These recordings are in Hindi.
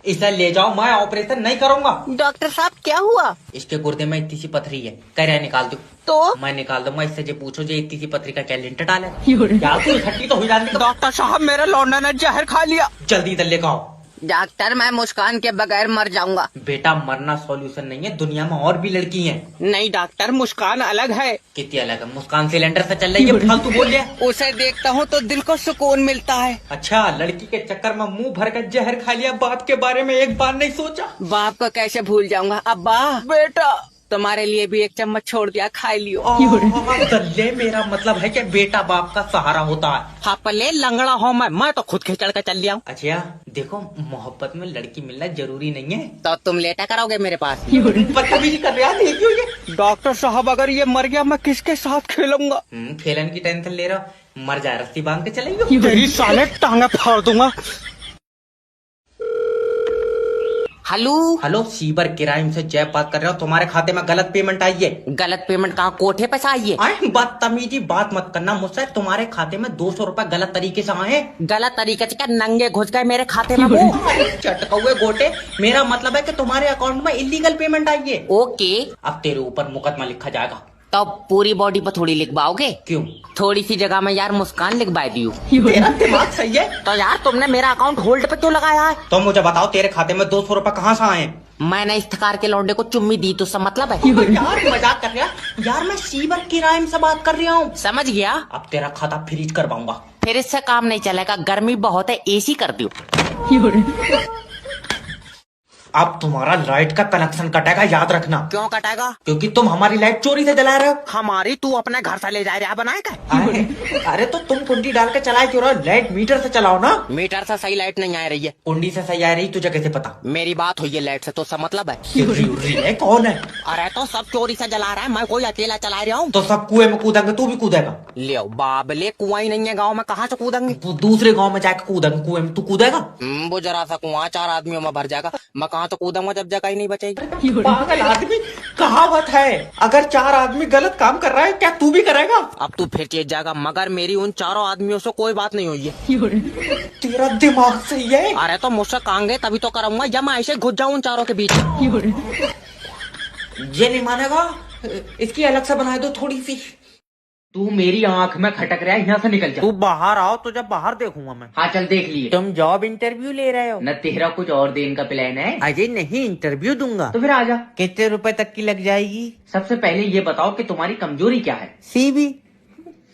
इसे ले जाओ, मैं ऑपरेशन नहीं करूंगा। डॉक्टर साहब क्या हुआ? इसके गुर्दे में इतनी सी पथरी है, कह रहे निकाल दो। तो मैं निकाल दूंगा। इससे जो पूछो जो इतनी सी पथरी का क्या लिंटर डाले, क्या तू इकट्ठी तो हो जाती। डॉक्टर साहब मेरा लौंडा ने जहर खा लिया। जल्दी इधर लेकर आओ। डॉक्टर मैं मुस्कान के बगैर मर जाऊंगा। बेटा मरना सॉल्यूशन नहीं है, दुनिया में और भी लड़की हैं। नहीं डॉक्टर, मुस्कान अलग है। कितनी अलग है? मुस्कान सिलेंडर से चल रही है, फालतू बोल रहे हैं। उसे देखता हूँ तो दिल को सुकून मिलता है। अच्छा, लड़की के चक्कर में मुंह भर कर जहर खा लिया, बाप के बारे में एक बार नहीं सोचा। बाप को कैसे भूल जाऊंगा। अब्बा बेटा तुम्हारे लिए भी एक चम्मच छोड़ दिया, खा लियो। दल्ले, मेरा मतलब है कि बेटा बाप का सहारा होता है। हाँ पले लंगड़ा हो मैं तो खुद खिचड़ कर चल लिया। अच्छा देखो, मोहब्बत में लड़की मिलना जरूरी नहीं है। तो तुम लेटा करोगे मेरे पास? बदतमीजी कर रहे हैं, क्यों ये? डॉक्टर साहब अगर ये मर गया मैं किसके साथ खेलूंगा? खेलन की टेंशन ले रहा हो, मर जाए रस्सी बांध के चलेंगे। तेरी साले टांगे फाड़ दूंगा। हेलो हेलो, सीबर क्राइम से जय बात कर रहे हो। तुम्हारे खाते में गलत पेमेंट आई है। गलत पेमेंट कहाँ? कोठे पे से आई है? बदतमीजी बात मत करना मुझसे। तुम्हारे खाते में 200 रुपए गलत तरीके से आए। गलत तरीके से क्या? नंगे घुस गए मेरे खाते में वो। चटकौए गोटे, मेरा मतलब है कि तुम्हारे अकाउंट में इलीगल पेमेंट आई है। ओके, अब तेरे ऊपर मुकदमा लिखा जाएगा। तो पूरी बॉडी पर थोड़ी लिखवाओगे? क्यों? थोड़ी सी जगह में यार मुस्कान लिखवा दियो। तेरा दिमाग सही है? तो यार तुमने मेरा अकाउंट होल्ड पे क्यों लगाया है? तो मुझे बताओ, तेरे खाते में 200 रुपए कहाँ से आए? मैंने इस थकार के लौंडे को चुम्मी दी तो सब मतलब है? यार मजाक कर रहा है यार, मैं सीबर क्राइम से बात कर रहा हूँ। समझ गया। अब तेरा खाता फ्रीज करवाऊंगा। फिर इससे काम नहीं चलेगा, गर्मी बहुत है, एसी कर दियो। अब तुम्हारा लाइट का कनेक्शन कटेगा, याद रखना। क्यों कटेगा? क्योंकि तुम हमारी लाइट चोरी से जला रहे हो। हमारी? तू अपने घर से ले जा रहा बनाए क्या? अरे तो तुम कुंडी डाल के चलाए क्यों रहे हो? लाइट मीटर से चलाओ ना। मीटर से सही लाइट नहीं आ रही है। कुंडी से सही आ रही, तुझे कैसे पता? मेरी बात हुई है लाइट से तो सब मतलब है। है कौन है? अरे तो सब चोरी से जला रहा है, मैं कोई अकेला चला रहा हूँ। तो सब कुएं में कूदेंगे, तू भी कूदेगा? ले बाबले, कुआं ही नहीं है गाँव में, कहाँ से कूदेंगे? तू दूसरे गाँव में जाके कूदेंगे, कुएं में तू कूदेगा? वो जरा सा कुआं 4 आदमियों में भर जाएगा, मैं कहाँ तो कूदूंगा जब जगह ही नहीं बचेगी। पागल आदमी, कहावत है अगर 4 आदमी गलत काम कर रहा है, क्या तू भी करेगा? अब तू फिर चेत जाएगा, मगर मेरी उन 4 आदमियों से कोई बात नहीं हुई है। तेरा दिमाग सही है? अरे तो मुझसे कांगे तभी तो करूंगा, या मैं ऐसे घुस जाऊं उन 4 के बीच। ये नहीं मानेगा, इसकी अलग से बना दो थोड़ी सी। तू मेरी आंख में खटक रहा है, यहाँ से निकल जा। तू बाहर आओ, तुझे बाहर देखूंगा मैं। हाँ चल देख लिए। तुम जॉब इंटरव्यू ले रहे हो? न तेरा कुछ और देने का प्लान है? अजय नहीं, इंटरव्यू दूंगा। तो फिर आजा। कितने रुपए तक की लग जाएगी? सबसे पहले ये बताओ कि तुम्हारी कमजोरी क्या है? सीबी।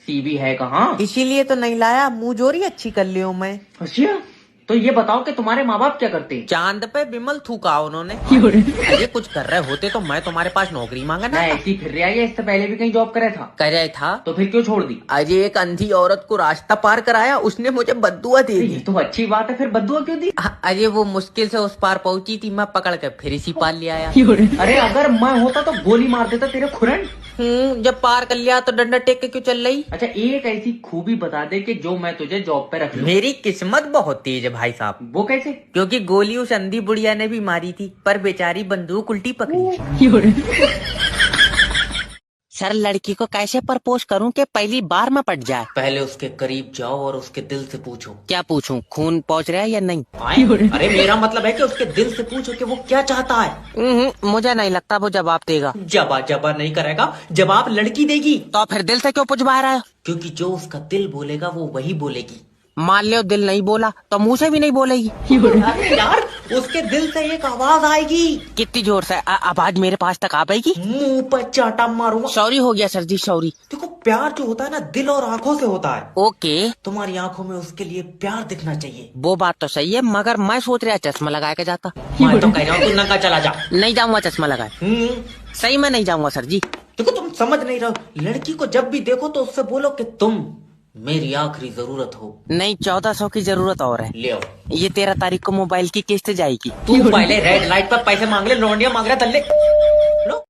सीबी है कहाँ? इसीलिए तो नहीं लाया, मुंहजोरी अच्छी कर लियो मैं। अच्छा, तो ये बताओ कि तुम्हारे माँ बाप क्या करते हैं? चांद पे बिमल थूका उन्होंने। अरे कुछ कर रहे होते तो मैं तुम्हारे पास नौकरी मांगा ना। ऐसी फिर रहा है, इससे पहले भी कहीं जॉब करे था? करे था। तो फिर क्यों छोड़ दी? अजय एक अंधी औरत को रास्ता पार कराया, उसने मुझे बद्दुआ दी। ये तो अच्छी बात है, फिर बद्दुआ क्यों दी? अजय वो मुश्किल से उस पार पहुंची थी, मैं पकड़ के फिर इसी पार ले आया। अरे अगर मैं होता तो गोली मार देता तेरे खुरन। जब पार कर लिया तो डंडा टेक के क्यों चल रही? अच्छा, एक ऐसी खूबी बता दे कि जो मैं तुझे जॉब पे रख लूं। मेरी किस्मत बहुत तेज है भाई साहब। वो कैसे? क्योंकि गोली उस अंधी बुढ़िया ने भी मारी थी, पर बेचारी बंदूक उल्टी पकड़ी। सर लड़की को कैसे प्रपोज करूं कि पहली बार में पट जाए? पहले उसके करीब जाओ और उसके दिल से पूछो। क्या पूछूं? खून पहुंच रहा है या नहीं? अरे मेरा मतलब है कि उसके दिल से पूछो कि वो क्या चाहता है। मुझे नहीं लगता वो जवाब देगा। जवाब नहीं करेगा, जवाब लड़की देगी। तो फिर दिल से क्यों पूछवा रहा है? क्योंकि जो उसका दिल बोलेगा वो वही बोलेगी। मान लो दिल नहीं बोला तो मुंह से भी नहीं बोलेगी। अरे यार, उसके दिल से एक आवाज आएगी। कितनी जोर से? आवाज मेरे पास तक आ पाएगी? मुंह पर चाटा मारूंगा। सॉरी हो गया सर जी, सॉरी। देखो, प्यार जो होता है ना, दिल और आंखों से होता है। ओके। तुम्हारी आंखों में उसके लिए प्यार दिखना चाहिए। वो बात तो सही है, मगर मैं सोच रहा चश्मा लगा के जाता। मैं तो कह रहा हूँ तू नंगा चला जा। नहीं जाऊंगा चश्मा लगाए। सही में नहीं जाऊंगा सर जी। देखो, तुम समझ नहीं रहो। लड़की को जब भी देखो तो उससे बोलो कि तुम मेरी आखिरी जरूरत हो। नहीं, 1400 की जरूरत और है। ले आओ। ये 13 तारीख को मोबाइल की किस्त जाएगी। तू पहले रेड लाइट पर पैसे मांग ले, लौंडिया मांग रहा, तल्ले।